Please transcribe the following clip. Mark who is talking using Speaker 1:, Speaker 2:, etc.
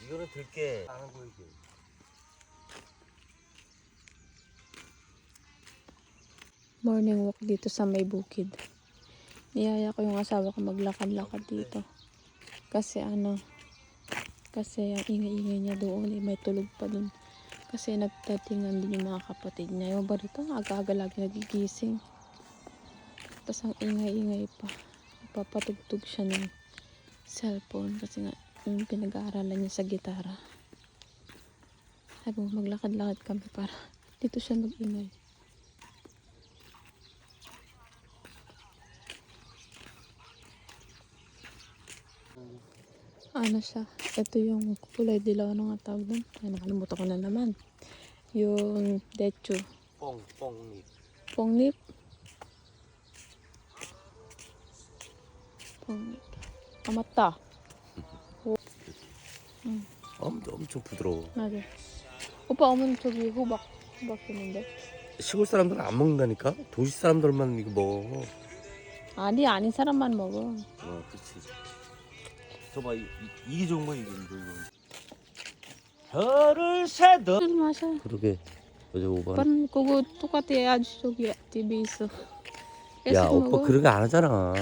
Speaker 1: 이거는 들게 안 하고 이게.
Speaker 2: Morning walk dito sa may bukid. Niyaya ko yung asawa ko maglakad-lakad dito. Kasi kasi ang ingay-ingay niya doon, may tulog pa dun. Kasi nagtatingan din yung mga kapatid niya. Yung ba rito, aga-aga lagi nagigising. Tapos ang ingay-ingay pa. Papatugtog siya ng cellphone kasi nga yung pinag-aaralan niya sa gitara. Sabi mo, maglakad-lakad kami para dito siya mag-ingay. Ano siya? Ito yung kulay dilaw ng tawag doon. Ay, nakalimutan ko na naman. Yung dechu.
Speaker 1: 뽕잎.
Speaker 2: Pongnip. Pongnip. 아, 맞다.
Speaker 1: 엄청 부드러워.
Speaker 2: 맞아. 오빠 어머니 저기 호박 있는데.
Speaker 1: 시골 사람들은 안 먹는다니까? 도시 사람들만 이거 먹어.
Speaker 2: 아니, 아닌 사람만 먹어.
Speaker 1: 그렇지. 저봐, 이게 좋은 거야, 이거. 별을 새도.
Speaker 2: 술 마셔.
Speaker 1: 그러게. 어제 5번.
Speaker 2: 오빠는 그거 똑같아. 아주 저기 집에 있어.
Speaker 1: 야, 오빠 그런 거 안 하잖아.